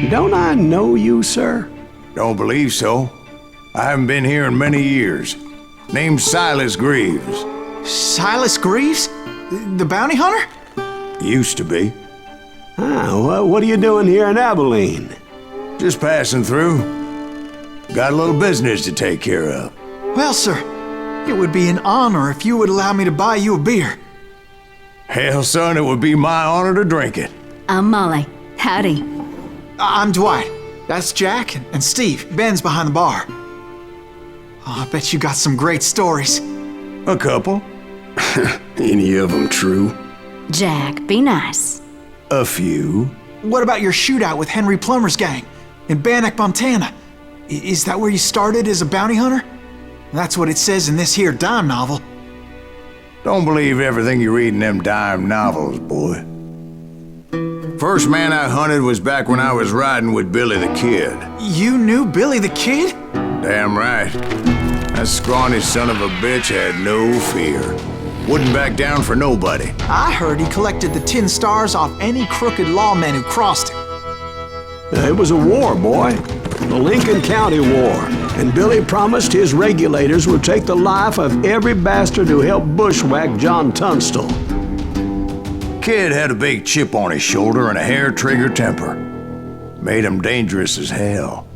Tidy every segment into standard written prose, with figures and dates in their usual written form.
Don't I know you, sir? Don't believe so. I haven't been here in many years. Name's Silas Greaves. Silas Greaves? The bounty hunter? Used to be. Well, what are you doing here in Abilene? Just passing through. Got a little business to take care of. Well, sir, it would be an honor if you would allow me to buy you a beer. Hell, son, it would be my honor to drink it. I'm Molly. Howdy. I'm Dwight. That's Jack and Steve. Ben's behind the bar. Oh, I bet you got some great stories. A couple. Any of them true? Jack, be nice. A few. What about your shootout with Henry Plummer's gang in Bannock, Montana? Is that where you started as a bounty hunter? That's what it says in this here dime novel. Don't believe everything you read in them dime novels, boy. First man I hunted was back when I was riding with Billy the Kid. You knew Billy the Kid? Damn right. That scrawny son of a bitch had no fear. Wouldn't back down for nobody. I heard he collected the 10 stars off any crooked lawmen who crossed him. It was a war, boy. The Lincoln County War. And Billy promised his regulators would take the life of every bastard who helped bushwhack John Tunstall. Kid had a big chip on his shoulder and a hair-trigger temper. Made him dangerous as hell.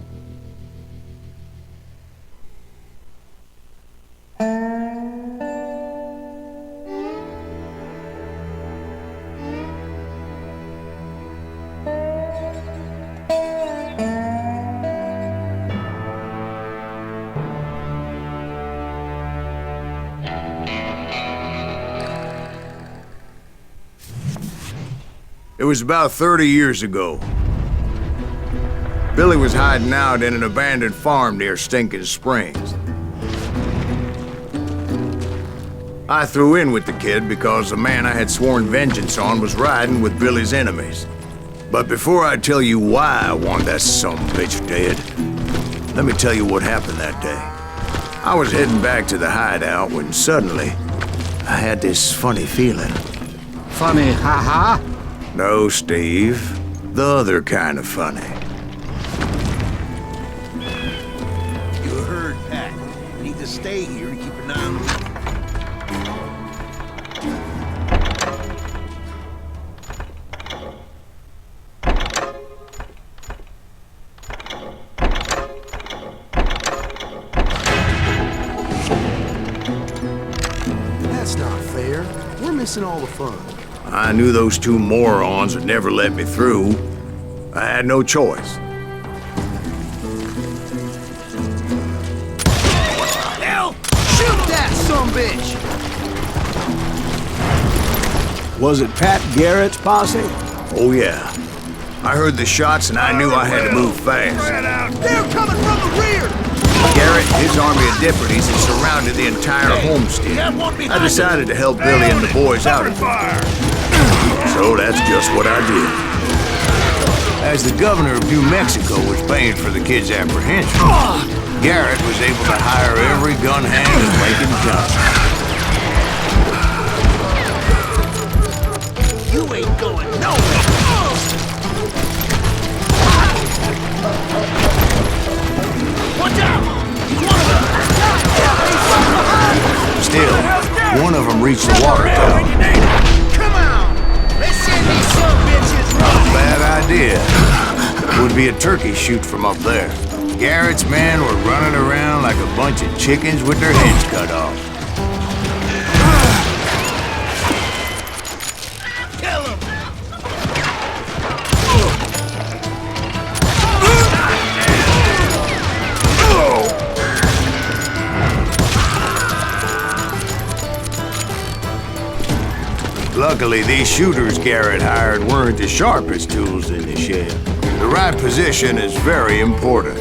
It was about 30 years ago. Billy was hiding out in an abandoned farm near Stinking Springs. I threw in with the kid because the man I had sworn vengeance on was riding with Billy's enemies. But before I tell you why I want that sumbitch dead, let me tell you what happened that day. I was heading back to the hideout when suddenly I had this funny feeling. Funny, ha-ha? No, Steve. The other kind of funny. You heard, Pat. You need to stay here and keep an eye on the... That's not fair. We're missing all the fun. I knew those two morons would never let me through. I had no choice. Hell! Shoot that sumbitch! Was it Pat Garrett's posse? Oh yeah. I heard the shots and I knew I had to move fast. They're coming from the rear! Garrett and his army of deputies had surrounded the entire homestead. I decided to help Billy and the boys out of it. So that's just what I did. As the governor of New Mexico was paying for the kid's apprehension, Garrett was able to hire every gun hand in Lincoln County. You ain't going nowhere! Watch out! Still, one of them reached the water tower. Come on! Let's send these sumbitches! Bad idea. It would be a turkey shoot from up there. Garrett's men were running around like a bunch of chickens with their heads cut off. Kill him! Luckily, these shooters Garrett hired weren't the sharpest tools in the shed. The right position is very important.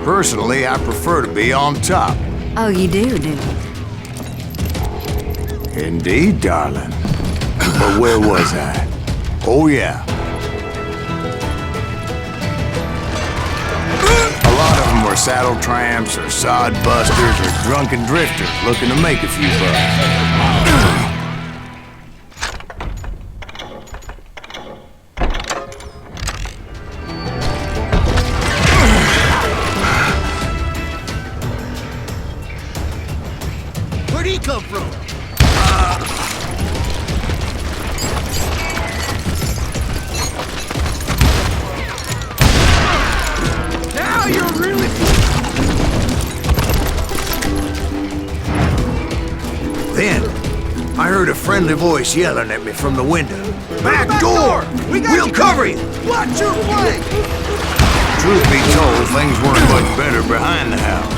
Personally, I prefer to be on top. Oh, you do, do you? Indeed, darling. But where was I? Oh, yeah. A lot of them were saddle tramps or sod busters or drunken drifters looking to make a few bucks. come from? Now you're really... Then, I heard a friendly voice yelling at me from the window. Back door! We'll cover you! Watch your flank! Truth be told, things weren't much better behind the house.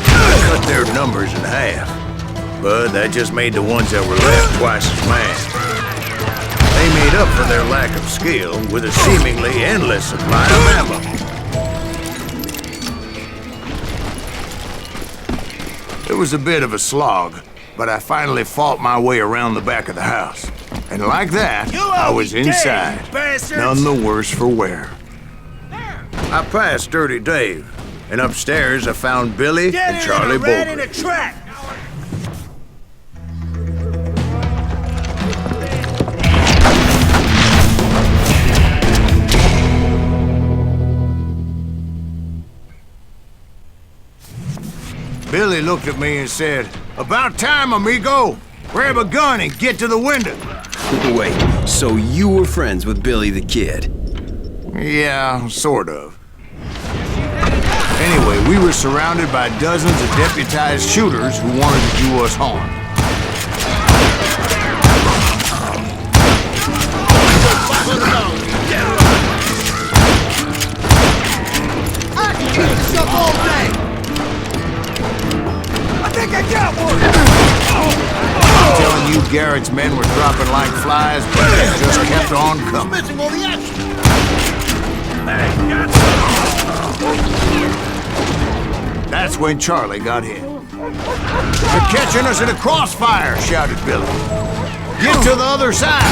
I cut their numbers in half, but that just made the ones that were left twice as mad. They made up for their lack of skill with a seemingly endless supply of ammo. It was a bit of a slog, but I finally fought my way around the back of the house. And like that, I was inside, none the worse for wear. I passed Dirty Dave, and upstairs I found Billy and Charlie Bowlby. Track! Billy looked at me and said, "About time, amigo! Grab a gun and get to the window." Wait, so you were friends with Billy the Kid? Yeah, sort of. Anyway, we were surrounded by dozens of deputized shooters who wanted to do us harm. I can keep this up all day! I think I got one! I'm telling you, Garrett's men were dropping like flies, but they just kept on coming. Missing all the action! That's when Charlie got hit. "They're catching us in a crossfire!" shouted Billy. "Get to the other side!"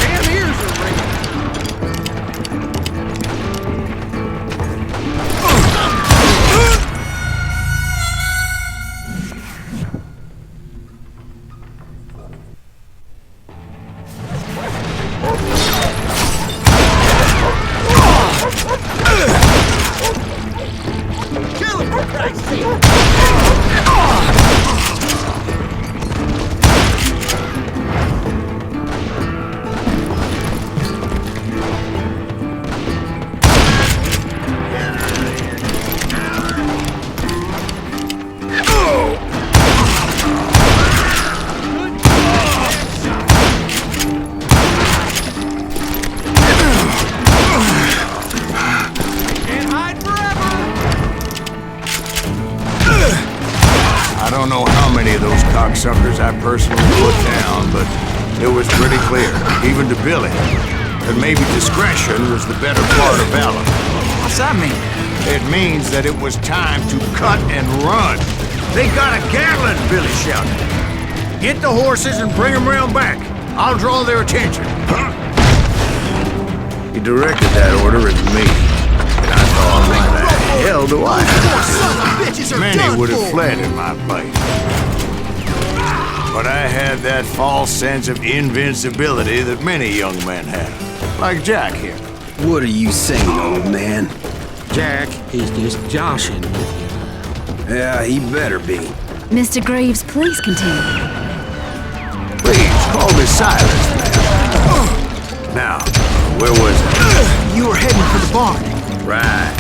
Damn ears are ringing! Kill him, for Christ's sake! Can't hide forever! I don't know how many of those cocksuckers I personally put down, but it was pretty clear, even to Billy, that maybe discretion was the better part of valor. What's that mean? It means that it was time to cut and run. "They got a Gatling!" Billy shouted. "Get the horses and bring them round back. I'll draw their attention." He directed that order at me, and I thought, why the hell do I have to do Son of bitches it? are Many done would have for. fled in my place. But I had that false sense of invincibility that many young men have, like Jack here. What are you saying, old man? Jack, he's just joshing with you. Yeah, he better be. Mr. Greaves, please continue. Please, call me Silas, man. Now, where was I? You were heading for the barn. Right.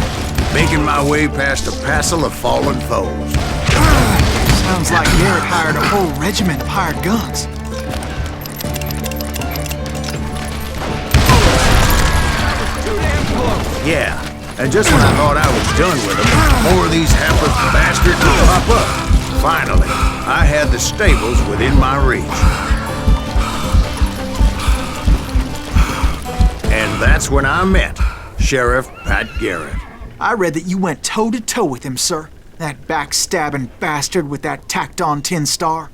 Making my way past a passel of fallen foes. Sounds like Garrett hired a whole regiment of hired guns. Yeah, and just when I thought I was done with them, more of these hapless bastards would pop up. Finally, I had the stables within my reach. And that's when I met Sheriff Pat Garrett. I read that you went toe-to-toe with him, sir. That backstabbing bastard with that tacked-on tin star.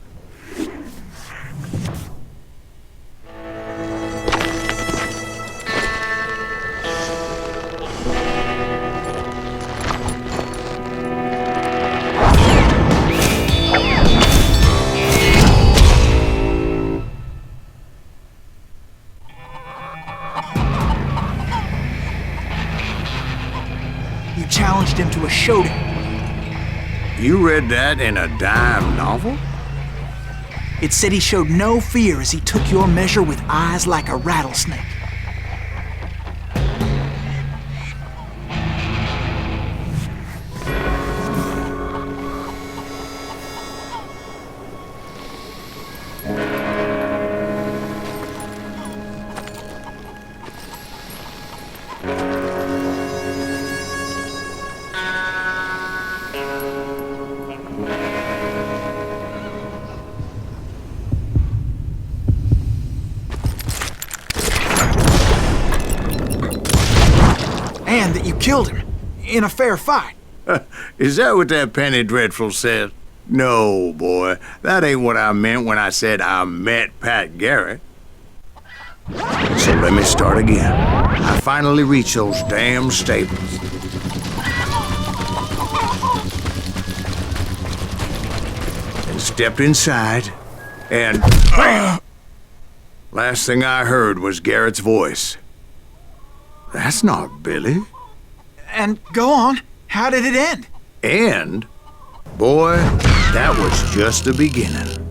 You challenged him to a showdown. You read that in a dime novel? It said he showed no fear as he took your measure with eyes like a rattlesnake. And that you killed him in a fair fight. Is that what that Penny Dreadful said? No, boy. That ain't what I meant when I said I met Pat Garrett. So let me start again. I finally reached those damn stables. And stepped inside, and last thing I heard was Garrett's voice. That's not Billy. And go on, how did it end? And, boy, that was just the beginning.